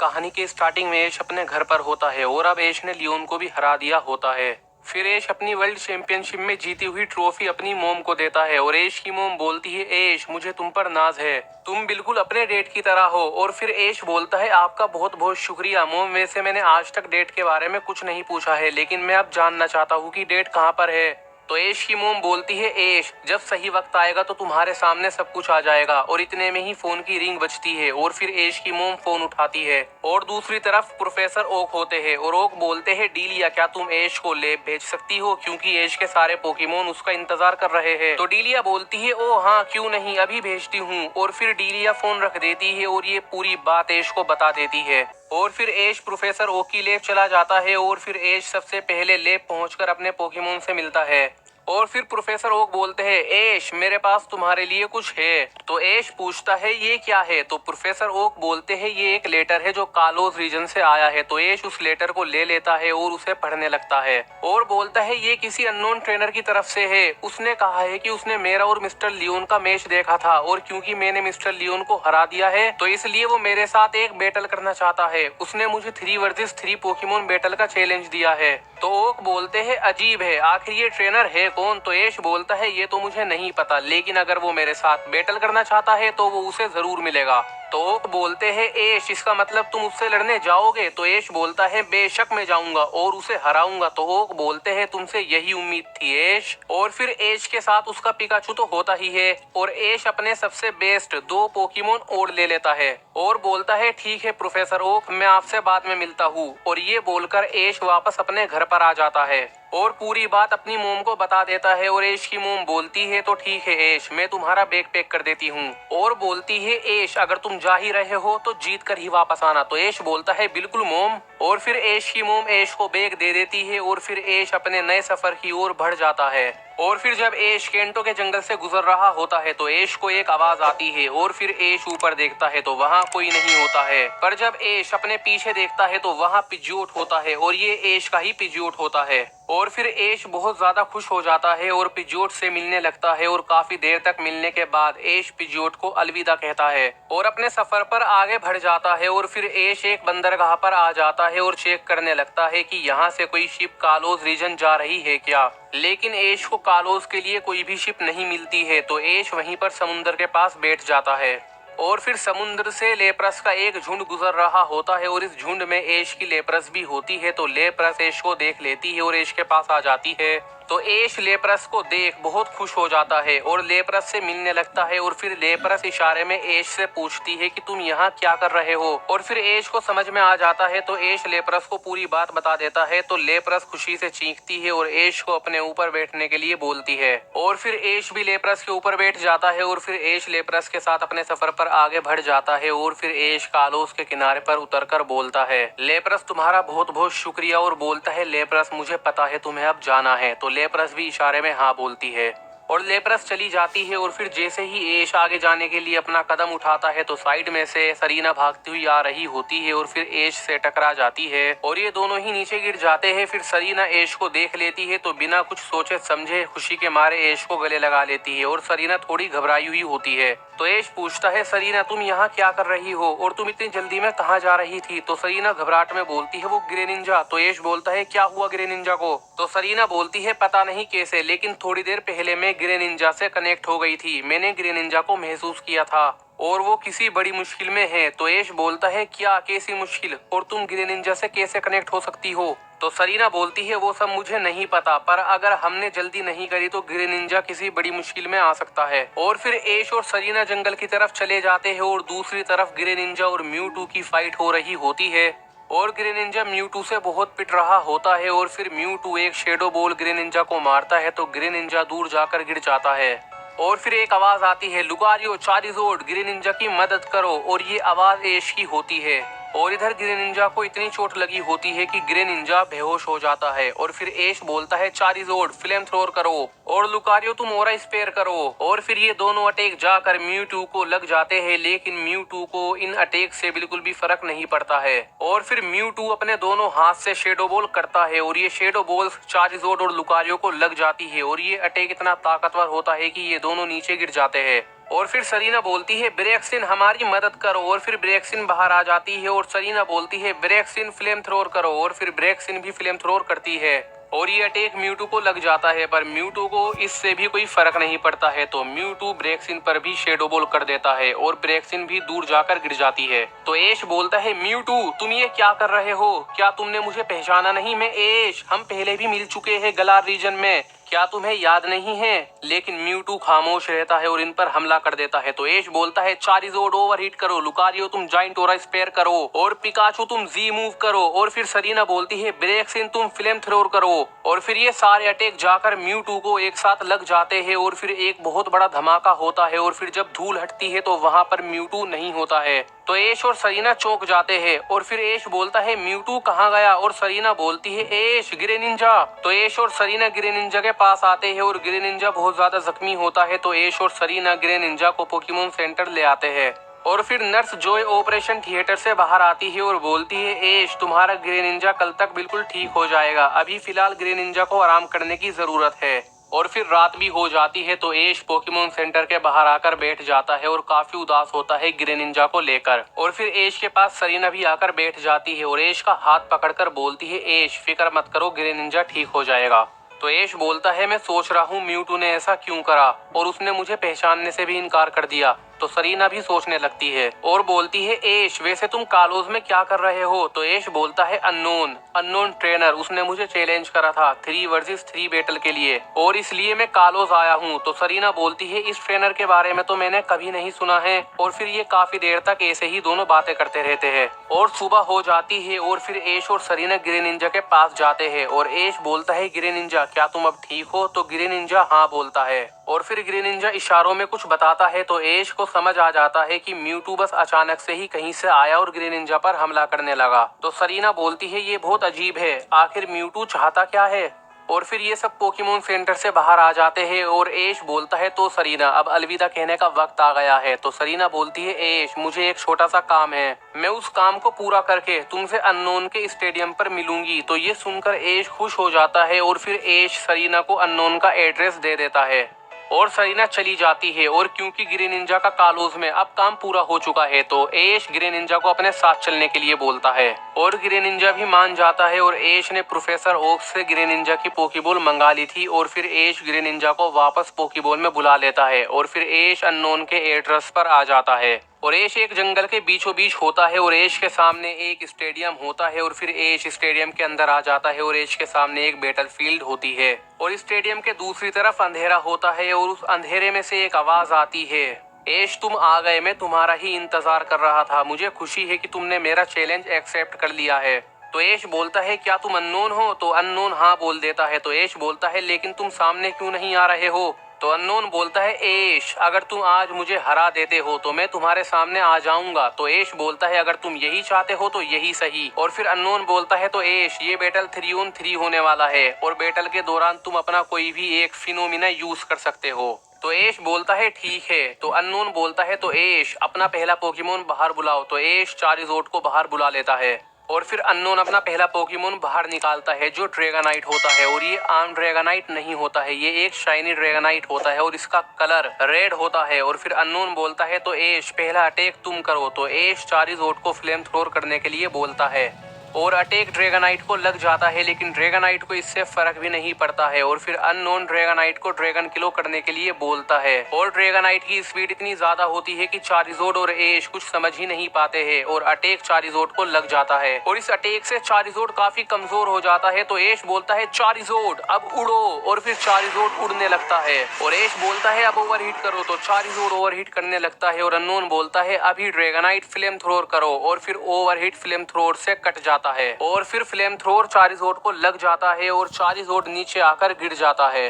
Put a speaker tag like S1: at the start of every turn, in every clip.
S1: कहानी के स्टार्टिंग में ऐश अपने घर पर होता है और अब ऐश ने लियोन को भी हरा दिया होता है। फिर ऐश अपनी वर्ल्ड चैंपियनशिप में जीती हुई ट्रॉफी अपनी मोम को देता है और ऐश की मोम बोलती है, ऐश मुझे तुम पर नाज है, तुम बिल्कुल अपने डेट की तरह हो। और फिर ऐश बोलता है, आपका बहुत बहुत शुक्रिया मोम, वैसे मैंने आज तक डेट के बारे में कुछ नहीं पूछा है, लेकिन मैं अब जानना चाहता हूँ कि डेट कहाँ पर है। तो ऐश की मोम बोलती है, ऐश जब सही वक्त आएगा तो तुम्हारे सामने सब कुछ आ जाएगा। और इतने में ही फोन की रिंग बजती है और फिर ऐश की मोम फोन उठाती है और दूसरी तरफ प्रोफेसर ओक होते हैं और ओक बोलते हैं, डीलिया क्या तुम ऐश को ले भेज सकती हो, क्योंकि ऐश के सारे पोकेमोन उसका इंतजार कर रहे हैं। तो डीलिया बोलती है, ओ हाँ क्यों नहीं, अभी भेजती हूँ। और फिर डीलिया फोन रख देती है और ये पूरी बात ऐश को बता देती है। और फिर ऐश प्रोफेसर ओक की लैब चला जाता है और फिर ऐश सबसे पहले लैब पहुंचकर अपने पोकेमोन से मिलता है। और फिर प्रोफेसर ओक बोलते हैं, ऐश मेरे पास तुम्हारे लिए कुछ है। तो ऐश पूछता है, ये क्या है। तो प्रोफेसर ओक बोलते हैं, ये एक लेटर है जो कालोज रीजन से आया है। तो ऐश उस लेटर को ले लेता है और उसे पढ़ने लगता है और बोलता है, ये किसी अननोन ट्रेनर की तरफ से है। उसने कहा है कि उसने मेरा और मिस्टर लियोन का मैच देखा था और क्योंकि मैंने मिस्टर लियोन को हरा दिया है तो इसलिए वो मेरे साथ एक बैटल करना चाहता है। उसने मुझे 3 वर्सेस 3 पोकेमोन बैटल का चैलेंज दिया है। तो ओक बोलते हैं, अजीब है, आखिर ये ट्रेनर है कौन। तो ऐश बोलता है, ये तो मुझे नहीं पता, लेकिन अगर वो मेरे साथ बैटल करना चाहता है तो वो उसे जरूर मिलेगा। तो ओक बोलते हैं, ऐश इसका मतलब तुम उससे लड़ने जाओगे। तो ऐश बोलता है, बेशक मैं जाऊंगा और उसे हराऊंगा। तो ओक बोलते हैं, तुमसे यही उम्मीद थी ऐश। और फिर ऐश के साथ उसका पिकाचू तो होता ही है और ऐश अपने सबसे बेस्ट 2 पोकेमोन और ले लेता है और बोलता है, ठीक है प्रोफेसर ओक, मैं आपसे बाद में मिलता हूँ। और ये बोलकर ऐश वापस अपने घर पर आ जाता है और पूरी बात अपनी मोम को बता देता है। और ऐश की मोम बोलती है, तो ठीक है ऐश, मैं तुम्हारा बैग पैक कर देती हूँ। और बोलती है, ऐश अगर तुम जा ही रहे हो तो जीत कर ही वापस आना। तो ऐश बोलता है, बिल्कुल मोम। और फिर ऐश की मोम ऐश को बैग दे देती है और फिर ऐश अपने नए सफर की ओर बढ़ जाता है। और फिर जब ऐश केंटो के जंगल से गुजर रहा होता है तो ऐश को एक आवाज आती है और फिर ऐश ऊपर देखता है तो वहाँ कोई नहीं होता है। पर जब ऐश अपने पीछे देखता है तो वहाँ पिजियोट होता है और ये ऐश का ही पिजियोट होता है। और फिर ऐश बहुत ज्यादा खुश हो जाता है और पिजियोट से मिलने लगता है और काफी देर तक मिलने के बाद ऐश पिजियोट को अलविदा कहता है और अपने सफर पर आगे बढ़ जाता है। और फिर ऐश एक बंदरगाह पर आ जाता है और चेक करने लगता है कि यहाँ से कोई शिप कालोज रीजन जा रही है क्या, लेकिन ऐश को कालोज के लिए कोई भी शिप नहीं मिलती है। तो ऐश वहीं पर समुद्र के पास बैठ जाता है और फिर समुद्र से लेप्रस का एक झुंड गुजर रहा होता है और इस झुंड में ऐश की लेप्रस भी होती है। तो लेप्रस ऐश को देख लेती है और ऐश के पास आ जाती है। तो ऐश लेप्रस को देख बहुत खुश हो जाता है और लेप्रस से मिलने लगता है। और फिर लेप्रस इशारे में ऐश से पूछती है कि तुम यहाँ क्या कर रहे हो। और फिर ऐश को समझ में आ जाता है तो ऐश लेप्रस को पूरी बात बता देता है। तो लेप्रस खुशी से चीखती है और ऐश को अपने ऊपर बैठने के लिए बोलती है और फिर ऐश भी लेप्रस के ऊपर बैठ जाता है। और फिर ऐश लेप्रस के साथ अपने सफर पर आगे बढ़ जाता है। और फिर ऐश कालोस के किनारे पर उतरकर बोलता है, लेप्रस तुम्हारा बहुत बहुत शुक्रिया। और बोलता है, लेप्रस मुझे पता है तुम्हें अब जाना है। तो लेप्रस भी इशारे में हाँ बोलती है और लेप्रस चली जाती है। और फिर जैसे ही ऐश आगे जाने के लिए अपना कदम उठाता है तो साइड में से सरीना भागती हुई आ रही होती है और फिर ऐश से टकरा जाती है और ये दोनों ही नीचे गिर जाते हैं। फिर सरीना ऐश को देख लेती है तो बिना कुछ सोचे समझे खुशी के मारे ऐश को गले लगा लेती है और सरीना थोड़ी घबराई हुई होती है। तो ऐश पूछता है, सरीना तुम यहाँ क्या कर रही हो और तुम इतनी जल्दी में कहाँ जा रही थी। तो सरीना घबराहट में बोलती है, वो ग्रेनिंजा। तो ऐश बोलता है, क्या हुआ ग्रेनिंजा को। तो सरीना बोलती है, पता नहीं कैसे, लेकिन थोड़ी देर पहले मैं ग्रेनिंजा से कनेक्ट हो गई थी, मैंने ग्रेनिंजा को महसूस किया था और वो किसी बड़ी मुश्किल में है। तो ऐश बोलता है, क्या, कैसी मुश्किल, और तुम ग्रेनिंजा से कैसे कनेक्ट हो सकती हो। तो सरीना बोलती है, वो सब मुझे नहीं पता, पर अगर हमने जल्दी नहीं करी तो ग्रेनिंजा किसी बड़ी मुश्किल में आ सकता है। और फिर ऐश और सरीना जंगल की तरफ चले जाते हैं और दूसरी तरफ ग्रेनिंजा और म्यूटू की फाइट हो रही होती है और ग्रेनिंजा म्यूटू से बहुत पिट रहा होता है। और फिर म्यूटू एक शेडो बॉल ग्रेनिंजा को मारता है तो ग्रेनिंजा दूर जाकर गिर जाता है। और फिर एक आवाज आती है, लुकारियो चारिजोर्ड ग्रेनिंजा की मदद करो। और ये आवाज ऐश की होती है और इधर ग्रेनिंजा को इतनी चोट लगी होती है कि ग्रेनिंजा बेहोश हो जाता है। और फिर ऐश बोलता है, चारिजोर्ड फ्लेम थ्रोर करो और लुकारियो तुम ओरा स्पेयर करो। और फिर ये दोनों अटैक जाकर म्यूटू को लग जाते हैं, लेकिन म्यूटू को इन अटैक से बिल्कुल भी फर्क नहीं पड़ता है। और फिर म्यूटू अपने दोनों हाथ से शेडो बॉल करता है और ये शेडो बॉल चारिजोर्ड और लुकारियो को लग जाती है और ये अटैक इतना ताकतवर होता है कि ये दोनों नीचे गिर जाते हैं। और फिर सरीना बोलती है ब्रेक्सिन हमारी मदद करो, और फिर ब्रेक्सिन बाहर आ जाती है और सरीना बोलती है ब्रेक्सिन फ्लेम थ्रोर करो, और फिर ब्रेक्सिन भी फ्लेम थ्रोर करती है और ये अटैक म्यूटू को लग जाता है, पर म्यूटू को इससे भी कोई फर्क नहीं पड़ता है। तो म्यूटू ब्रेक्सिन पर भी शेडो बॉल कर देता है और ब्रेक्सिन भी दूर जाकर गिर जाती है। तो ऐश बोलता है म्यूटू तुम ये क्या कर रहे हो, क्या तुमने मुझे पहचाना नहीं? मैं ऐश, हम पहले भी मिल चुके हैं गलार रीजन में, क्या तुम्हें याद नहीं है? लेकिन म्यूटू खामोश रहता है और इन पर हमला कर देता है। तो ऐश बोलता है चारिजोड ओवरहीट करो, लुकारियो तुम जाइंट ओरा स्पेयर करो और पिकाचू तुम जी मूव करो, और फिर सरीना बोलती है ब्रेक्सिन तुम फ्लेम थ्रोर करो, और फिर ये सारे अटैक जाकर म्यूटू को एक साथ लग जाते हैं और फिर एक बहुत बड़ा धमाका होता है। और फिर जब धूल हटती है तो वहां पर म्यूटू नहीं होता है। तो ऐश और सरीना चौंक जाते हैं और फिर ऐश बोलता है म्यूटू कहाँ गया, और सरीना बोलती है ऐश ग्रेनिंजा। तो ऐश और सरीना ग्रेनिंजा के पास आते हैं और ग्रेनिंजा बहुत ज्यादा जख्मी होता है। तो ऐश और सरीना ग्रेनिंजा को पोकेमॉन सेंटर ले आते हैं और फिर नर्स जॉय ऑपरेशन थिएटर से बाहर आती है और बोलती है ऐश तुम्हारा ग्रेनिंजा कल तक बिल्कुल ठीक हो जाएगा, अभी फिलहाल ग्रेनिंजा को आराम करने की जरूरत है। और फिर रात भी हो जाती है। तो ऐश पोकेमॉन सेंटर के बाहर आकर बैठ जाता है और काफी उदास होता है ग्रेनिंजा को लेकर। और फिर ऐश के पास सरीना भी आकर बैठ जाती है और ऐश का हाथ पकड़कर बोलती है ऐश फिक्र मत करो, ग्रेनिंजा ठीक हो जाएगा। तो ऐश बोलता है मैं सोच रहा हूँ म्यूटू ने ऐसा क्यों करा और उसने मुझे पहचानने से भी इनकार कर दिया। तो सरीना भी सोचने लगती है और बोलती है ऐश वैसे तुम कालोज में क्या कर रहे हो? तो ऐश बोलता है अननोन ट्रेनर, उसने मुझे चैलेंज करा था 3 वर्सेस 3 बैटल के लिए और इसलिए मैं कालोज आया हूँ। तो सरीना बोलती है इस ट्रेनर के बारे में तो मैंने कभी नहीं सुना है। और फिर ये काफी देर तक ऐसे ही दोनों बातें करते रहते हैं और सुबह हो जाती है और फिर ऐश और सरीना ग्रेनिंजा के पास जाते हैं और ऐश बोलता है ग्रेनिंजा क्या तुम अब ठीक हो? तो ग्रेनिंजा हाँ बोलता है और फिर ग्रेनिंजा इशारों में कुछ बताता है। तो ऐश को समझ आ जाता है कि म्यूटू बस अचानक से ही कहीं से आया और ग्रेनिंजा पर हमला करने लगा। तो सरीना बोलती है ये बहुत अजीब है, आखिर म्यूटू चाहता क्या है? और फिर ये सब पोकेमॉन सेंटर से बाहर आ जाते हैं और ऐश बोलता है तो सरीना अब अलविदा कहने का वक्त आ गया है। तो सरीना बोलती है ऐश मुझे एक छोटा सा काम है, मैं उस काम को पूरा करके तुमसे अननोन के स्टेडियम पर मिलूंगी। तो ये सुनकर ऐश खुश हो जाता है और फिर ऐश सरीना को अननोन का एड्रेस दे देता है और सरीना चली जाती है। और क्योंकि ग्रेनिंजा का कालोज में अब काम पूरा हो चुका है तो ऐश ग्रेनिंजा को अपने साथ चलने के लिए बोलता है और ग्रेनिंजा भी मान जाता है। और ऐश ने प्रोफेसर ओक्स से ग्रेनिंजा की पोकेबॉल मंगा ली थी और फिर ऐश ग्रेनिंजा को वापस पोकेबॉल में बुला लेता है और फिर ऐश अननोन के एड्रेस पर आ जाता है और ऐश एक जंगल के बीचों बीच होता है और ऐश के सामने एक स्टेडियम होता है और फिर ऐश स्टेडियम के अंदर आ जाता है और ऐश के सामने एक बैटल फील्ड होती है और स्टेडियम के दूसरी तरफ अंधेरा होता है और उस अंधेरे में से एक आवाज आती है ऐश तुम आ गए, मैं तुम्हारा ही इंतजार कर रहा था, मुझे खुशी है कि तुमने मेरा चैलेंज एक्सेप्ट कर लिया है। तो ऐश बोलता है क्या तुम अननोन हो? तो अननोन हाँ बोल देता है। तो ऐश बोलता है लेकिन तुम सामने क्यों नहीं आ रहे हो? तो अननोन बोलता है ऐश अगर तुम आज मुझे हरा देते हो तो मैं तुम्हारे सामने आ जाऊंगा। तो ऐश बोलता है अगर तुम यही चाहते हो तो यही सही। और फिर अननोन बोलता है तो ऐश ये बैटल 3-on-3 होने वाला है और बैटल के दौरान तुम अपना कोई भी एक फिनोमिना यूज कर सकते हो। तो ऐश बोलता है ठीक है। तो अननोन बोलता है तो ऐश अपना पहला पोकेमॉन बाहर बुलाओ। तो ऐश चारिजोड को बाहर बुला लेता है और फिर अननोन अपना पहला पोकेमॉन बाहर निकालता है जो ड्रैगनाइट होता है और ये आम ड्रैगनाइट नहीं होता है, ये एक शाइनी ड्रैगनाइट होता है और इसका कलर रेड होता है। और फिर अननोन बोलता है तो ऐश पहला अटैक तुम करो। तो ऐश चारिजोड को फ्लेम थ्रोर करने के लिए बोलता है और अटैक ड्रैगनाइट को लग जाता है लेकिन ड्रैगनाइट को इससे फर्क भी नहीं पड़ता है और फिर अननोन ड्रैगनाइट को ड्रैगन किलो करने के लिए बोलता है और ड्रैगनाइट की स्पीड इतनी ज्यादा होती है कि चारिजोड और ऐश कुछ समझ ही नहीं पाते हैं और अटैक चारिजोड को लग जाता है और इस अटैक से चारिजोड काफी कमजोर हो जाता है। तो ऐश बोलता है चारिजोड अब उड़ो और फिर चारिजोड उड़ने लगता है और ऐश बोलता है अब ओवरहीट करो। तो चारिजोड ओवरहीट करने लगता है और अननोन बोलता है अभी ड्रैगनाइट फ्लेम थ्रोर करो और फिर ओवरहीट फ्लेम थ्रोर से कट जाता है और फिर फ्लेम थ्रोर चारिजोड को लग जाता है और चारिजोड नीचे आकर गिर जाता है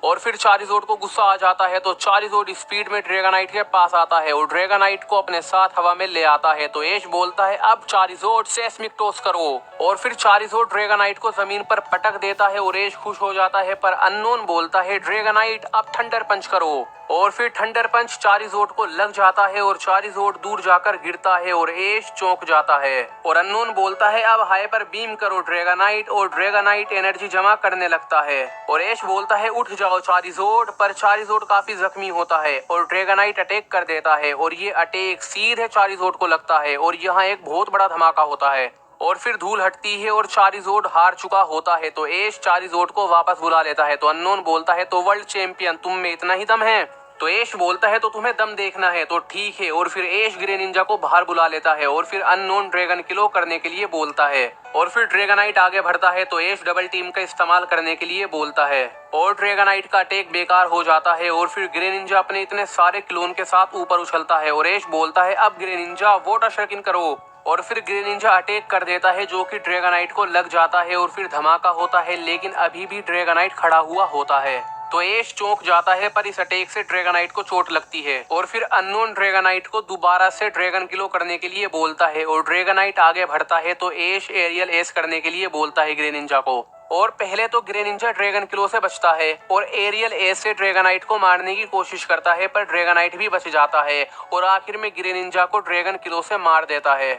S1: और फिर चारिजोड को गुस्सा आ जाता है। तो चारिजोड स्पीड में ड्रैगनाइट के पास आता है और ड्रैगनाइट को अपने साथ हवा में ले आता है। तो ऐश बोलता है अब चारिजोड सेस्मिक टॉस करो और फिर चारिजोड ड्रैगनाइट को जमीन पर पटक देता है और ऐश खुश हो जाता है। पर अननोन बोलता है ड्रैगनाइट अब थंडर पंच करो और फिर थंडर पंच चारिजोड को लग जाता है और चारिजोड दूर जाकर गिरता है और ऐश चौंक जाता है और अननोन बोलता है अब हाइपर बीम करो ड्रैगनाइट और ड्रैगनाइट एनर्जी जमा करने लगता है और ऐश बोलता है उठ जाओ चारिज़ोर्ड। पर चारिज़ोर्ड काफी जख्मी होता है और ड्रैगनाइट अटैक कर देता है और ये अटैक सीधे चारिज़ोर्ड को लगता है और यहाँ एक बहुत बड़ा धमाका होता है और फिर धूल हटती है और चारिज़ोर्ड हार चुका होता है। तो एश चारिज़ोर्ड को वापस बुला लेता है। तो अननोन बोलता है तो वर्ल्ड चैंपियन तुम में इतना ही दम है? तो एश बोलता है तो तुम्हें दम देखना है तो ठीक है। और फिर एश ग्रे निंजा को बाहर बुला लेता है और फिर अननोन ड्रैगन किलो करने के लिए बोलता है और फिर ड्रैगनाइट आगे बढ़ता है तो एश डबल टीम का इस्तेमाल करने के लिए बोलता है और ड्रैगनाइट का अटैक बेकार हो जाता है और फिर ग्रे निंजा अपने इतने सारे क्लोन के साथ ऊपर उछलता है और एश बोलता है अब ग्रे निंजा वोट शर्किन करो और फिर ग्रे निंजा अटैक कर देता है जो कि ड्रैगनाइट को लग जाता है और फिर धमाका होता है लेकिन अभी भी ड्रैगनाइट खड़ा हुआ होता है। तो एश चौंक जाता है पर इस अटैक से ड्रैगनाइट को चोट लगती है और फिर अननोन ड्रैगनाइट को दोबारा से ड्रैगन किलो करने के लिए बोलता है और ड्रैगनाइट आगे बढ़ता है तो एश एरियल एस करने के लिए बोलता है ग्रे निंजा को और पहले तो ग्रे निंजा ड्रैगन किलो से बचता है और एरियल एस से ड्रैगनाइट को मारने की कोशिश करता है पर ड्रैगनाइट भी बच जाता है और आखिर में ग्रे निंजा को ड्रैगन किलो से मार देता है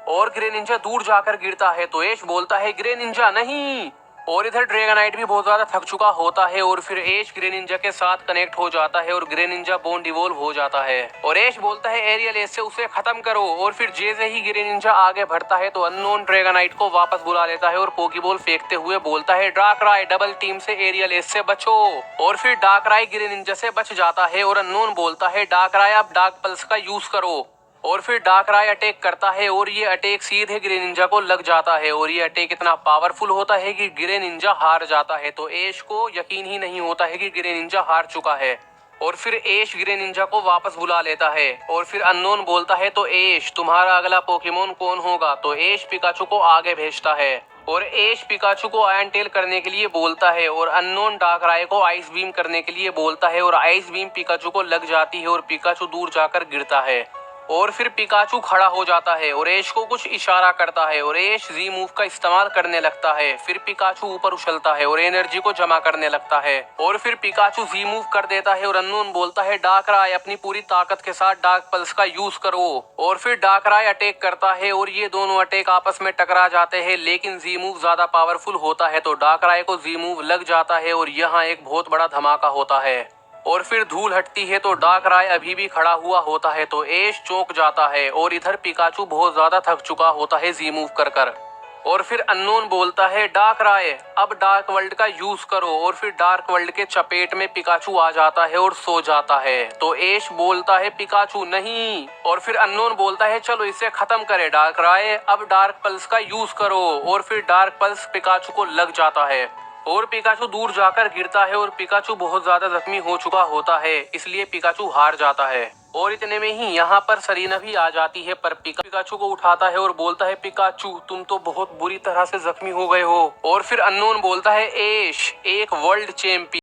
S1: और ग्रे निंजा दूर जाकर गिरता है तो एश बोलता है ग्रे निंजा नहीं। और इधर ड्रैगनाइट भी बहुत ज्यादा थक चुका होता है और फिर एश ग्रे निंजा के साथ कनेक्ट हो जाता है और ग्रे निंजा बोन डिवोल्व हो जाता है और एश बोलता है एरियल एस से उसे खत्म करो और फिर जैसे ही ग्रे निंजा आगे बढ़ता है तो अननोन ड्रैगनाइट को वापस बुला लेता है और पोकीबॉल फेंकते हुए बोलता है डार्कराय डबल टीम से एरियल एस से बचो और फिर डार्कराय ग्रे निंजा से बच जाता है और अननोन बोलता है डार्कराय अब डार्क पल्स का यूज करो और फिर डार्कराय अटैक करता है और ये अटैक सीधे ग्रे निंजा को लग जाता है और ये अटैक इतना पावरफुल होता है कि ग्रे निंजा हार जाता है। तो एश को यकीन ही नहीं होता है कि ग्रे निंजा हार चुका है और फिर एश ग्रे निंजा को वापस बुला लेता है और फिर अननोन बोलता है तो एश तुम्हारा अगला पोकेमोन कौन होगा? तो एश पिकाचू को आगे भेजता है और एश पिकाचू को आयरन टेल करने के लिए बोलता है और अननोन डार्कराय को आइस बीम करने के लिए बोलता है और आइस बीम पिकाचू को लग जाती है और पिकाचू दूर जाकर गिरता है और फिर पिकाचू खड़ा हो जाता है और एश को कुछ इशारा करता है और एश जी मूव का इस्तेमाल करने लगता है। फिर पिकाचू ऊपर उछलता है और एनर्जी को जमा करने लगता है और फिर पिकाचू जी मूव कर देता है और अननोन बोलता है डार्कराय अपनी पूरी ताकत के साथ डार्क पल्स का यूज करो और फिर डार्कराय अटैक करता है और ये दोनों अटैक आपस में टकरा जाते हैं लेकिन जी मूव ज्यादा पावरफुल होता है तो डार्कराय को जी मूव लग जाता है और यहाँ एक बहुत बड़ा धमाका होता है और फिर धूल हटती है तो डार्कराय अभी भी खड़ा हुआ होता है तो एश चौंक जाता है और इधर पिकाचू बहुत ज्यादा थक चुका होता है जी मूव कर और फिर अननोन बोलता है डार्कराय अब डार्क वर्ल्ड का यूज करो और फिर डार्क वर्ल्ड के चपेट में पिकाचू आ जाता है और सो जाता है। तो एश बोलता है पिकाचू नहीं और फिर अननोन बोलता है चलो इसे खत्म करे डार्कराय अब डार्क पल्स का यूज करो और फिर डार्क पल्स पिकाचू को लग जाता है और पिकाचू दूर जाकर गिरता है और पिकाचू बहुत ज्यादा जख्मी हो चुका होता है इसलिए पिकाचू हार जाता है और इतने में ही यहाँ पर सरीना भी आ जाती है पर पिकाचू को उठाता है और बोलता है पिकाचू तुम तो बहुत बुरी तरह से जख्मी हो गए हो और फिर अननोन बोलता है एश एक वर्ल्ड चैंपियन